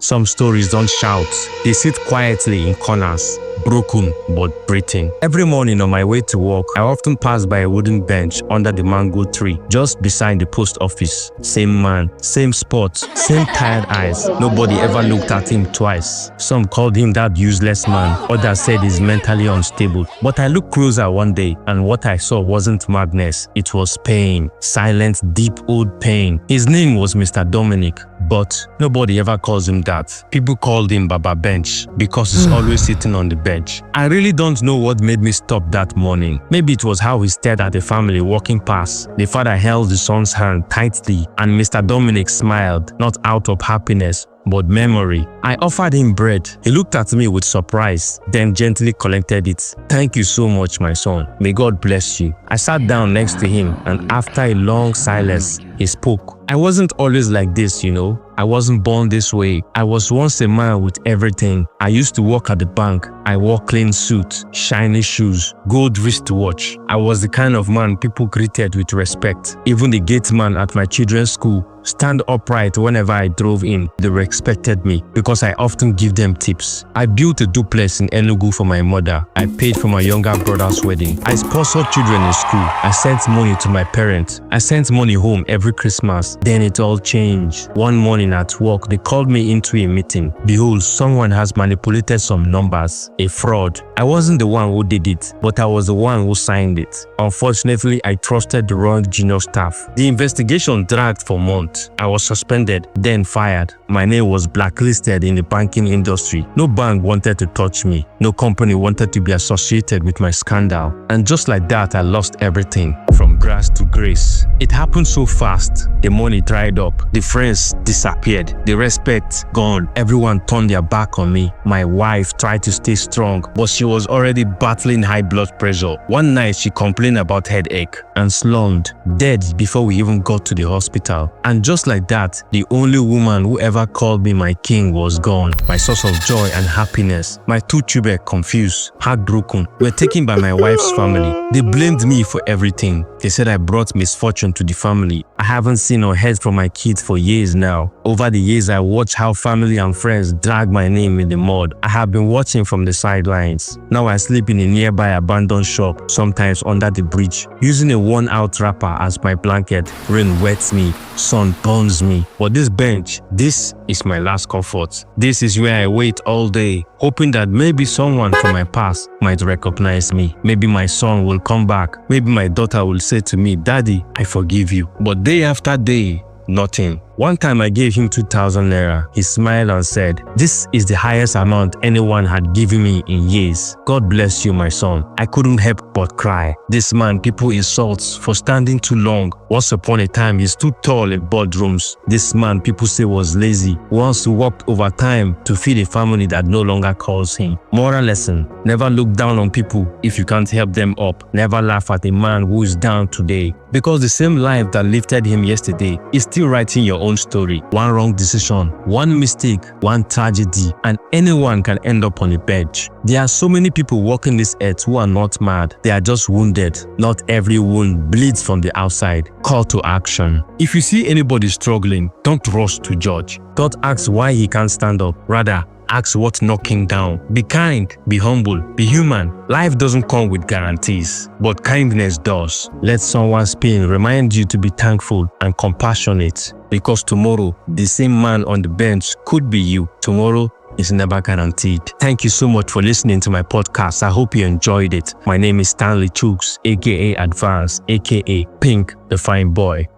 Some stories don't shout. They sit quietly in corners, broken but breathing. Every morning on my way to work, I often pass by a wooden bench under the mango tree, just beside the post office. Same man, same spot, same tired eyes. Nobody ever looked at him twice. Some called him that useless man. Others said he's mentally unstable. But I looked closer one day, and what I saw wasn't madness. It was pain. Silent, deep old pain. His name was Mr. Dominic. But nobody ever calls him that. People called him Baba Bench because he's always sitting on the bench. I really don't know what made me stop that morning. Maybe it was how he stared at the family walking past. The father held the son's hand tightly, and Mr. Dominic smiled, not out of happiness, but memory. I offered him bread. He looked at me with surprise, then gently collected it. "Thank you so much, my son. May God bless you." I sat down next to him, and after a long silence, he spoke. "I wasn't always like this, you know. I wasn't born this way. I was once a man with everything. I used to work at the bank. I wore clean suit, shiny shoes, gold wristwatch. I was the kind of man people greeted with respect. Even the gate man at my children's school stand upright whenever I drove in. They respected me because I often give them tips. I built a duplex in Enugu for my mother. I paid for my younger brother's wedding. I sponsored children in school. I sent money to my parents. I sent money home every Christmas. Then it all changed. One morning at work, they called me into a meeting. Behold, someone has manipulated some numbers. A fraud. I wasn't the one who did it, but I was the one who signed it. Unfortunately, I trusted the wrong junior staff. The investigation dragged for months. I was suspended, then fired. My name was blacklisted in the banking industry. No bank wanted to touch me. No company wanted to be associated with my scandal. And just like that, I lost everything, from grass to grace. It happened so fast. The money dried up. The friends disappeared. The respect gone. Everyone turned their back on me. My wife tried to stay strong, but she was already battling high blood pressure. One night, she complained about headache and slumped, dead before we even got to the hospital. And just like that, the only woman who ever called me my king was gone. My source of joy and happiness. My two children, confused, heartbroken, were taken by my wife's family. They blamed me for everything. They said I brought misfortune to the family. I haven't seen or heard from my kids for years now. Over the years, I watched how family and friends drag my name in the mud. I have been watching from the sidelines. Now I sleep in a nearby abandoned shop, sometimes under the bridge, using a worn-out wrapper as my blanket. Rain wets me, sun burns me. But this bench, this is my last comfort. This is where I wait all day, hoping that maybe someone from my past might recognize me. Maybe my son will come back. Maybe my daughter will say to me, "Daddy, I forgive you." But day after day, nothing. One time I gave him 2,000 naira. He smiled and said, "This is the highest amount anyone had given me in years. God bless you, my son." I couldn't help but cry. This man people insult for standing too long. Once upon a time, he stood tall in boardrooms. This man people say was lazy. Once he worked overtime to feed a family that no longer calls him. Moral lesson: never look down on people if you can't help them up. Never laugh at a man who is down today, because the same life that lifted him yesterday is still writing your own story. One wrong decision, one mistake, one tragedy, and anyone can end up on a bench. There are so many people walking this earth who are not mad. They are just wounded. Not every wound bleeds from the outside. Call to action. If you see anybody struggling, don't rush to judge. Don't ask why he can't stand up. Rather, ask what's knocking down. Be kind, be humble, be human. Life doesn't come with guarantees, but kindness does. Let someone's pain remind you to be thankful and compassionate, because tomorrow, the same man on the bench could be you. Tomorrow is never guaranteed. Thank you so much for listening to my podcast. I hope you enjoyed it. My name is Stanley Chooks, aka Advance, aka Pink, the Fine Boy.